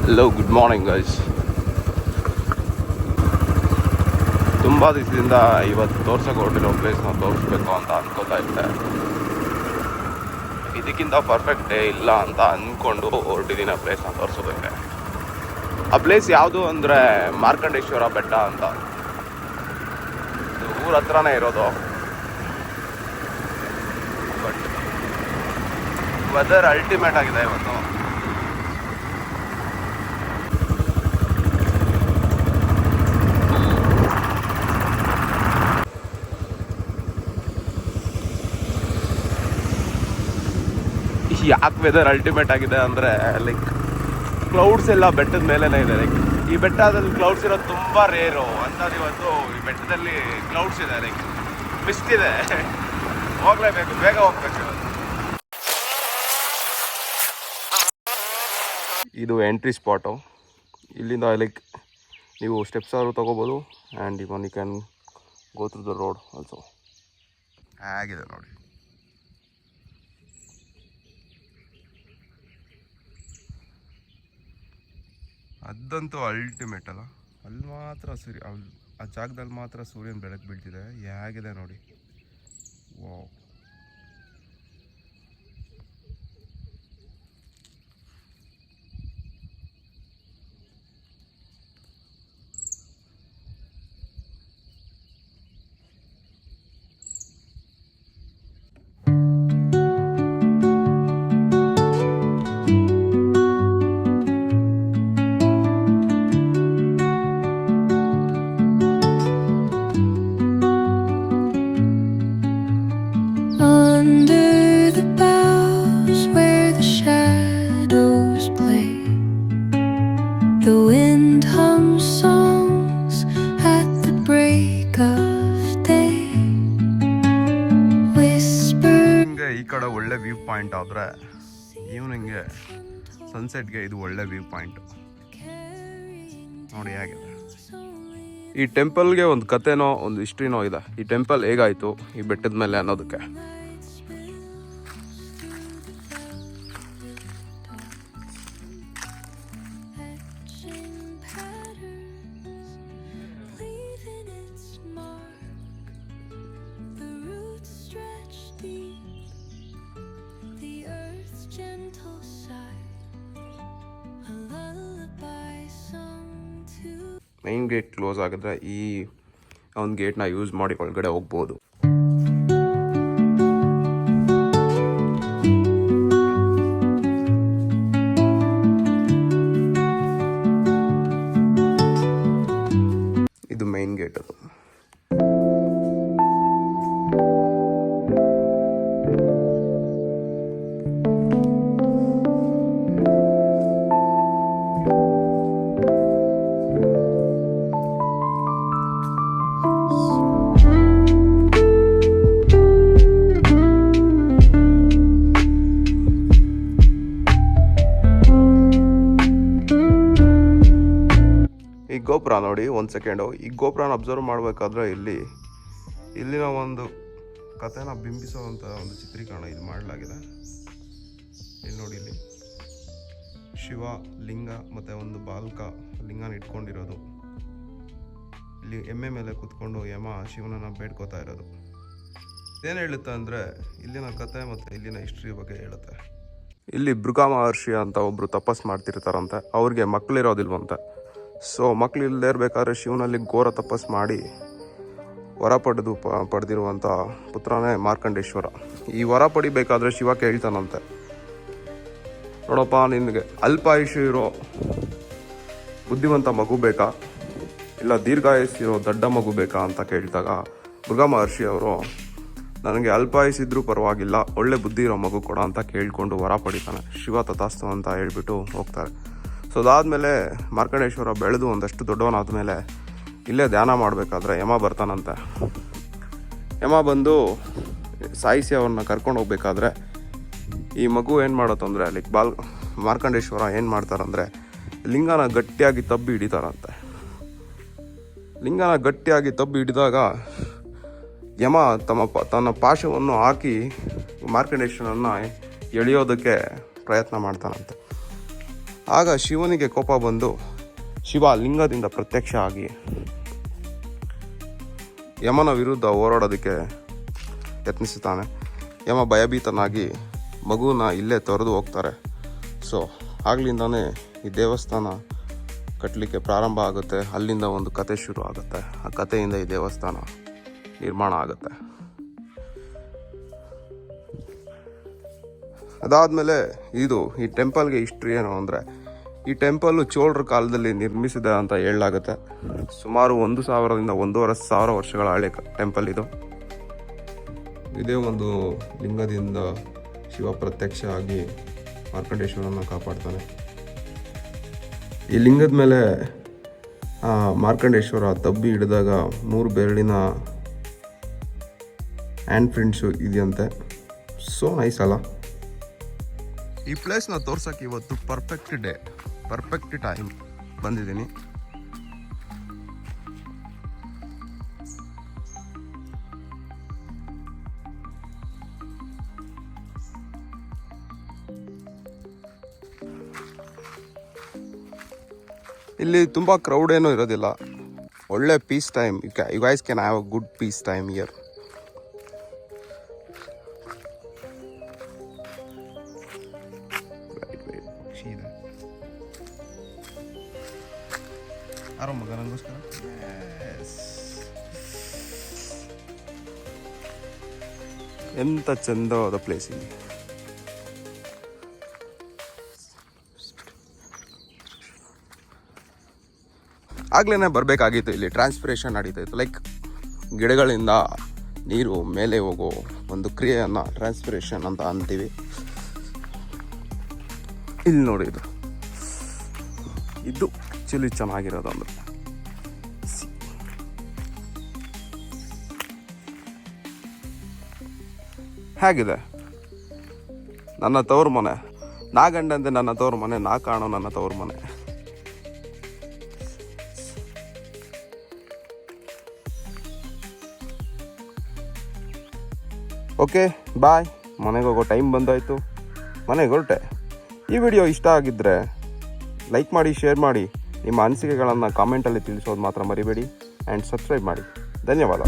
Hello, good morning guys. ತುಂಬ ದಿವಸದಿಂದ ಇವತ್ತು ತೋರ್ಸೋಕೆ ಹೊರಟಿರೋ ಪ್ಲೇಸ್ನ ತೋರಿಸ್ಬೇಕು ಅಂತ ಅನ್ಕೋತಾ ಇದ್ದೆ. ಇದಕ್ಕಿಂತ ಪರ್ಫೆಕ್ಟ್ ಡೇ ಇಲ್ಲ ಅಂತ ಅಂದ್ಕೊಂಡು ಹೊರಟಿದ್ದೀನಿ ಆ ಪ್ಲೇಸ್ನ ತೋರಿಸೋದಕ್ಕೆ. ಆ ಪ್ಲೇಸ್ ಯಾವುದು ಅಂದರೆ ಮಾರ್ಕಂಡೇಶ್ವರ ಬೆಟ್ಟ ಅಂತ. ಊರ ಹತ್ರನೇ ಇರೋದು. ಬಟ್ ವೆದರ್ ಅಲ್ಟಿಮೇಟ್ ಆಗಿದೆ ಇವತ್ತು. ಯಾಕೆ ವೆದರ್ ಅಲ್ಟಿಮೇಟ್ ಆಗಿದೆ ಅಂದರೆ ಲೈಕ್ ಕ್ಲೌಡ್ಸ್ ಎಲ್ಲ ಬೆಟ್ಟದ ಮೇಲೇ ಇದೆ. ಲೈಕ್ ಈ ಬೆಟ್ಟದಲ್ಲಿ ಕ್ಲೌಡ್ಸ್ ಇರೋದು ತುಂಬ ರೇರು. ಅಂಥದ್ದು ಇವತ್ತು ಈ ಬೆಟ್ಟದಲ್ಲಿ ಕ್ಲೌಡ್ಸ್ ಇದೆ, ಲೈಕ್ ಮಿಸ್ಟ್ ಇದೆ. ಹೋಗಲೇಬೇಕು, ಬೇಗ ಹೋಗ್ಬೇಕು. ಇದು ಎಂಟ್ರಿ ಸ್ಪಾಟು. ಇಲ್ಲಿಂದ ಲೈಕ್ ನೀವು ಸ್ಟೆಪ್ಸ್ ಆದರೂ ತೊಗೋಬೋದು and even you can go through the road also. ಹೇಗಿದೆ ನೋಡಿ. ಅದಂತೂ ಅಲ್ಟಿಮೇಟ್ ಅಲ್ಲ. ಅಲ್ಲಿ ಮಾತ್ರ ಆ ಜಾಗದಲ್ಲಿ ಮಾತ್ರ ಸೂರ್ಯನ ಬೆಳಕು ಬೀಳ್ತಿದೆ. ಹೇಗಿದೆ ನೋಡಿ. ವಾವ್. ಈ ಕಡೆ ಒಳ್ಳೆ ವ್ಯೂ ಪಾಯಿಂಟ್ ಆದರೆ ಈವ್ನಿಂಗ್ಗೆ ಸನ್ಸೆಟ್ಗೆ ಇದು ಒಳ್ಳೆ ವ್ಯೂ ಪಾಯಿಂಟ್ ನೋಡಿ. ಹೇಗಿದೆ. ಈ ಟೆಂಪಲ್ಗೆ ಒಂದು ಕತೆನೋ ಒಂದು ಹಿಸ್ಟ್ರಿನೋ ಇದೆ. ಈ ಟೆಂಪಲ್ ಹೇಗಾಯಿತು ಈ ಬೆಟ್ಟದ ಮೇಲೆ ಅನ್ನೋದಕ್ಕೆ. ಮೈನ್ ಗೇಟ್ ಕ್ಲೋಸ್ ಆಗಿದ್ರೆ ಈ ಒಂದು ಗೇಟ್ನ ಯೂಸ್ ಮಾಡಿ ಒಳಗಡೆ ಹೋಗ್ಬೋದು. ಇದು ಮೈನ್ ಗೇಟ್. ಅದು ಗೋಪುರ ನೋಡಿ. ಒಂದು ಸೆಕೆಂಡು. ಈ ಗೋಪುರನ ಅಬ್ಸರ್ವ್ ಮಾಡಬೇಕಾದ್ರೆ ಇಲ್ಲಿನ ಒಂದು ಕಥೆನ ಬಿಂಬಿಸುವಂಥ ಒಂದು ಚಿತ್ರೀಕರಣ ಇಲ್ಲಿ ಮಾಡಲಾಗಿದೆ. ಇಲ್ಲಿ ನೋಡಿ, ಇಲ್ಲಿ ಶಿವ ಲಿಂಗ ಮತ್ತು ಒಂದು ಬಾಲಕ ಲಿಂಗನ ಇಟ್ಕೊಂಡಿರೋದು. ಇಲ್ಲಿ ಎಮ್ಮೆ ಮೇಲೆ ಕೂತ್ಕೊಂಡು ಯಮ ಶಿವನನ್ನು ಬೇಡ್ಕೋತಾ ಇರೋದು. ಏನು ಹೇಳುತ್ತೆ ಅಂದರೆ ಇಲ್ಲಿನ ಕಥೆ ಮತ್ತು ಇಲ್ಲಿನ ಹಿಸ್ಟ್ರಿ ಬಗ್ಗೆ ಹೇಳುತ್ತೆ. ಇಲ್ಲಿ ಭೃಗು ಮಹರ್ಷಿ ಅಂತ ಒಬ್ಬರು ತಪಸ್ ಮಾಡ್ತಿರ್ತಾರಂತೆ. ಅವ್ರಿಗೆ ಮಕ್ಕಳಿರೋದಿಲ್ವಂತೆ. ಸೊ ಮಕ್ಕಳು ಇಲ್ಲದೆ ಇರಬೇಕಾದ್ರೆ ಶಿವನಲ್ಲಿ ಘೋರ ತಪಸ್ ಮಾಡಿ ವರ ಪಡೆದಿರುವಂಥ ಪುತ್ರನೇ ಮಾರ್ಕಂಡೇಶ್ವರ. ಈ ವರ ಪಡಿಬೇಕಾದ್ರೆ ಶಿವ ಕೇಳ್ತಾನಂತೆ, ನೋಡಪ್ಪ ನಿನಗೆ ಅಲ್ಪಾಯುಷ್ಯ ಇರೋ ಬುದ್ಧಿವಂತ ಮಗು ಬೇಕಾ ಇಲ್ಲ ದೀರ್ಘಾಯುಷ್ಯಿರೋ ದೊಡ್ಡ ಮಗು ಬೇಕಾ ಅಂತ ಕೇಳಿದಾಗ ಭೃಗು ಮಹರ್ಷಿ ಅವರು ನನಗೆ ಅಲ್ಪಾಯುಷ್ಯಿದ್ರೂ ಪರವಾಗಿಲ್ಲ, ಒಳ್ಳೆ ಬುದ್ಧಿ ಇರೋ ಮಗು ಕೊಡ ಅಂತ ಕೇಳಿಕೊಂಡು ವರ ಪಡಿತಾನೆ. ಶಿವ ತಥಾಸ್ತು ಅಂತ ಹೇಳ್ಬಿಟ್ಟು ಹೋಗ್ತಾರೆ. ಸೊ ಅದಾದಮೇಲೆ ಮಾರ್ಕಂಡೇಶ್ವರ ಬೆಳೆದು ಒಂದಷ್ಟು ದೊಡ್ಡವನಾದ ಮೇಲೆ ಇಲ್ಲೇ ಧ್ಯಾನ ಮಾಡಬೇಕಾದ್ರೆ ಯಮ ಬರ್ತಾನಂತೆ. ಯಮ ಬಂದು ಸಾಯಿಸಿ ಅವ್ರನ್ನ ಕರ್ಕೊಂಡು ಹೋಗ್ಬೇಕಾದ್ರೆ ಈ ಮಗು ಏನು ಮಾಡೋತ್ತಂದರೆ ಲೈಕ್ ಮಾರ್ಕಂಡೇಶ್ವರ ಏನು ಮಾಡ್ತಾರಂದರೆ ಲಿಂಗನ ಗಟ್ಟಿಯಾಗಿ ತಬ್ಬಿ ಹಿಡಿತಾರಂತೆ. ಲಿಂಗನ ಗಟ್ಟಿಯಾಗಿ ತಬ್ಬಿ ಹಿಡಿದಾಗ ಯಮ ತನ್ನ ಪಾಶವನ್ನು ಹಾಕಿ ಮಾರ್ಕಂಡೇಶ್ವರನ್ನ ಎಳೆಯೋದಕ್ಕೆ ಪ್ರಯತ್ನ ಮಾಡ್ತಾನಂತೆ. ಆಗ ಶಿವನಿಗೆ ಕೋಪ ಬಂದು ಶಿವ ಲಿಂಗದಿಂದ ಪ್ರತ್ಯಕ್ಷ ಆಗಿ ಯಮನ ವಿರುದ್ಧ ಹೋರಾಡೋದಕ್ಕೆ ಯತ್ನಿಸುತ್ತಾನೆ. ಯಮ ಭಯಭೀತನಾಗಿ ಮಗುನ ಇಲ್ಲೇ ತೊರೆದು ಹೋಗ್ತಾರೆ. ಸೊ ಆಗ್ಲಿಂದಾನೇ ಈ ದೇವಸ್ಥಾನ ಕಟ್ಟಲಿಕ್ಕೆ ಪ್ರಾರಂಭ ಆಗುತ್ತೆ. ಅಲ್ಲಿಂದ ಒಂದು ಕತೆ ಶುರು ಆಗುತ್ತೆ. ಆ ಕಥೆಯಿಂದ ಈ ದೇವಸ್ಥಾನ ನಿರ್ಮಾಣ ಆಗುತ್ತೆ. ಅದಾದಮೇಲೆ ಈ ಟೆಂಪಲ್ಗೆ ಹಿಸ್ಟ್ರಿ ಏನು ಅಂದರೆ, ಈ ಟೆಂಪಲ್ಲು ಚೋಳರ ಕಾಲದಲ್ಲಿ ನಿರ್ಮಿಸಿದೆ ಅಂತ ಹೇಳಲಾಗುತ್ತೆ. ಸುಮಾರು 1000ರಿಂದ 1500 ವರ್ಷಗಳ ಹಳೆ ಟೆಂಪಲ್ ಇದು. ಇದೇ ಒಂದು ಲಿಂಗದಿಂದ ಶಿವ ಪ್ರತ್ಯಕ್ಷ ಆಗಿ ಮಾರ್ಕಂಡೇಶ್ವರನ ಕಾಪಾಡ್ತಾನೆ. ಈ ಲಿಂಗದ ಮೇಲೆ ಮಾರ್ಕಂಡೇಶ್ವರ ತಬ್ಬಿ ಹಿಡಿದಾಗ 3 ಬೆರಳಿನ ಹ್ಯಾಂಡ್ ಪ್ರಿಂಟ್ಸು ಇದೆಯಂತೆ. ಸೋ ನೈಸ್ ಅಲ್ಲ? ಈ ಪ್ಲೇಸ್ನ ತೋರ್ಸೋಕ್ಕೆ ಇವತ್ತು ಪರ್ಫೆಕ್ಟ್ ಟೈಮ್ ಬಂದಿದ್ದೀನಿ. ಇಲ್ಲಿ ತುಂಬ ಕ್ರೌಡ್ ಏನೂ ಇರೋದಿಲ್ಲ. ಒಳ್ಳೆ peace time. You guys can have a good peace time here. ಆರಾಮಗ ನನಗೋಸ್ಕರ ಎಂಥ ಚಂದವಾದ ಪ್ಲೇಸ್ ಇಲ್ಲಿ. ಆಗ್ಲೇ ಬರಬೇಕಾಗಿತ್ತು. ಇಲ್ಲಿ ಟ್ರಾನ್ಸ್ಪಿರೇಷನ್ ನಡೀತಾ ಇತ್ತು. ಲೈಕ್ ಗಿಡಗಳಿಂದ ನೀರು ಮೇಲೆ ಹೋಗೋ ಒಂದು ಕ್ರಿಯೆಯನ್ನು ಟ್ರಾನ್ಸ್ಪಿರೇಷನ್ ಅಂತ ಅಂತೀವಿ. ಇಲ್ಲಿ ನೋಡಿ, ಇದು ಆ್ಯಕ್ಚುಲಿ ಚೆನ್ನಾಗಿರೋದು ಅಂದ್ರೆ ಹೇಗಿದೆ ನನ್ನ ತವರು ಮನೆ. ನಾ ಗಂಡಂತೆ ನನ್ನ ತವರು ಮನೆ, ನಾ ಕಾಣೋ ನನ್ನ ತವರು ಮನೆ. Okay bye. ಮನೆಗೆ ಹೋಗೋ ಟೈಮ್ ಬಂದಾಯಿತು, ಮನೆಗೆ ಹೊರಟೆ. ಈ ವಿಡಿಯೋ ಇಷ್ಟ ಆಗಿದ್ದರೆ ಲೈಕ್ ಮಾಡಿ, ಶೇರ್ ಮಾಡಿ, ನಿಮ್ಮ ಅನಿಸಿಕೆಗಳನ್ನು ಕಾಮೆಂಟಲ್ಲಿ ತಿಳಿಸೋದು ಮಾತ್ರ ಮರಿಬೇಡಿ. ಆ್ಯಂಡ್ ಸಬ್ಸ್ಕ್ರೈಬ್ ಮಾಡಿ. ಧನ್ಯವಾದ.